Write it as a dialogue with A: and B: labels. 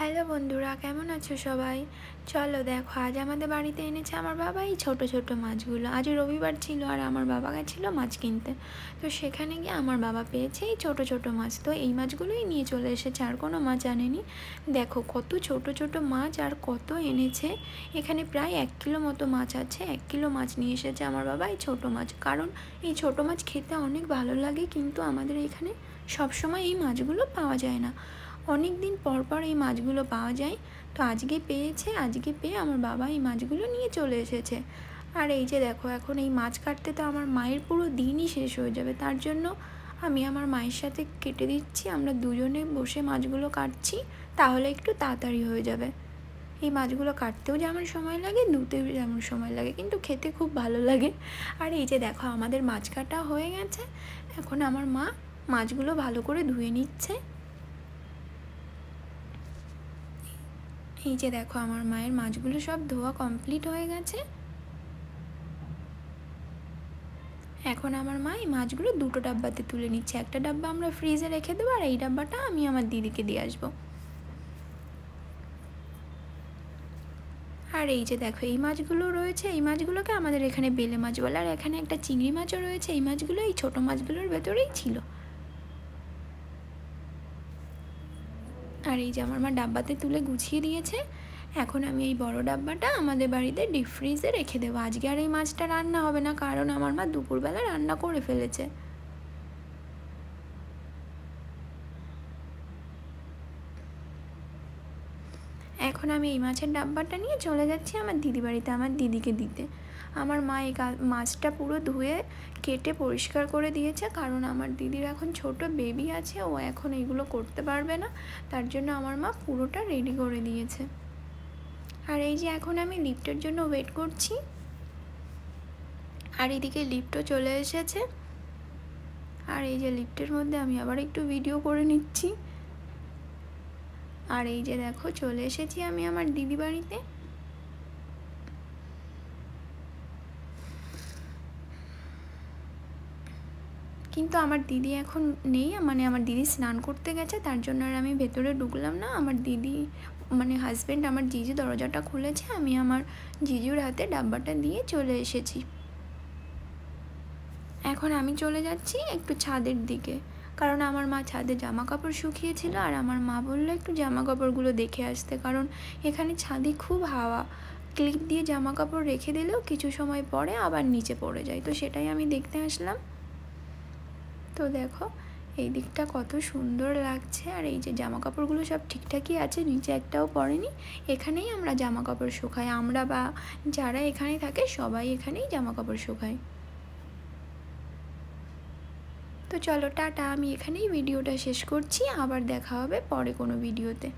A: Hello বন্ধুরা, কেমন আছো সবাই? চলো দেখো, আজ আমাদের বাড়িতে এনেছে আমার বাবা এই ছোটো ছোটো মাছগুলো। আজ রবিবার ছিল আর আমার বাবা গেছিলো মাছ কিনতে। তো সেখানে গিয়ে আমার বাবা পেয়েছে এই ছোটো ছোটো মাছ। তো এই মাছগুলোই নিয়ে চলে এসেছে, আর কোনো মাছ আনেনি। দেখো কত ছোটো ছোটো মাছ আর কত এনেছে। এখানে প্রায় 1 কিলো মতো মাছ আছে। 1 কিলো মাছ নিয়ে এসেছে আমার বাবা, এই ছোটো মাছ। কারণ এই ছোটো মাছ খেতে অনেক ভালো লাগে, কিন্তু আমাদের এখানে সবসময় এই মাছগুলো পাওয়া যায় না। অনেক দিন পর পর এই মাছগুলো পাওয়া যায়। তো আজকে পেয়েছে, আজকে পেয়ে আমার বাবা এই মাছগুলো নিয়ে চলে এসেছে। আর এই যে দেখো, এখন এই মাছ কাটতে তো আমার মায়ের পুরো দিনই শেষ হয়ে যাবে। তার জন্য আমি আমার মায়ের সাথে কেটে দিচ্ছি। আমরা দুজনে বসে মাছগুলো কাটছি, তাহলে একটু তাড়াতাড়ি হয়ে যাবে। এই মাছগুলো কাটতেও যেমন সময় লাগে, ধুতেও যেমন সময় লাগে, কিন্তু খেতে খুব ভালো লাগে। আর এই যে দেখো, আমাদের মাছ কাটা হয়ে গেছে। এখন আমার মা মাছগুলো ভালো করে ধুয়ে নিচ্ছে। এই যে দেখো, আমার মায়ের মাছগুলো সব ধোয়া কমপ্লিট হয়ে গেছে। এখন আমার মা এই মাছগুলো দুটো ডাব্বাতে তুলে নিচ্ছে। একটা ডাব্বা আমরা ফ্রিজে রেখে দেবো, আর এই ডাব্বাটা আমি আমার দিদিকে দিয়ে আসবো। আর এই যে দেখো, এই মাছগুলো রয়েছে, এই মাছগুলোকে আমাদের এখানে বেলে মাছ বলে। আর এখানে একটা চিংড়ি মাছও রয়েছে। এই মাছগুলো এই ছোটো মাছগুলোর ভেতরেই ছিল। আর এই যে আমার মা ডাব্বাতে তুলে গুছিয়ে দিয়েছে। এখন আমি এই বড় ডাব্বাটা আমাদের বাড়িতে ডিপ ফ্রিজে রেখে দেবো। আজকে আর এই মাছটা রান্না হবে না, কারণ আমার মা দুপুরবেলা রান্না করে ফেলেছে। এখন আমি এই মাছের ডাব্বাটা নিয়ে চলে যাচ্ছি আমার দিদি বাড়িতে আমার দিদিকে দিতে। আমার মা এই মাছটা পুরো ধুয়ে কেটে পরিষ্কার করে দিয়েছে, কারণ আমার দিদির এখন ছোট বেবি আছে, ও এখন এইগুলো করতে পারবে না। তার জন্য আমার মা পুরোটা রেডি করে দিয়েছে। আর এই যে এখন আমি লিফটের জন্য ওয়েট করছি। আর এদিকে লিফটও চলে এসেছে। আর এই যে লিফটের মধ্যে আমি আবার একটু ভিডিও করে নিচ্ছি। আর এই যে দেখো, চলে এসেছি আমি আমার দিদি বাড়িতে। কিন্তু আমার দিদি এখন নেই, মানে আমার দিদি স্নান করতে গেছে, তার জন্য আর আমি ভেতরে ঢুকলাম না। আমার দিদি মানে হাজব্যান্ড, আমার জিজু দরজাটা খুলেছে, আমি আমার জিজুর হাতে ডাব্বাটা দিয়ে চলে এসেছি। এখন আমি চলে যাচ্ছি একটু ছাদের দিকে, কারণ আমার মা ছাদে জামা কাপড় শুকিয়েছিল। আর আমার মা বললো একটু জামা কাপড়গুলো দেখে আসতে, কারণ এখানে ছাদে খুব হাওয়া। ক্লিপ দিয়ে জামা কাপড় রেখে দিলেও কিছু সময় পরে আবার নিচে পড়ে যায়। তো সেটাই আমি দেখতে আসলাম। তো দেখো এই দিকটা কত সুন্দর লাগছে। আর এই যে জামা কাপড়গুলো সব ঠিকঠাকই আছে, নিচে একটাও পড়েনি। এখানেই আমরা জামা কাপড় শুকাই, আমরা বা যারা এখানে থাকে সবাই এখানেই জামা কাপড় শুকায়। তো চলো টাটা, আমি এখানেই ভিডিওটা শেষ করছি। আবার দেখা হবে পরে কোনো ভিডিওতে।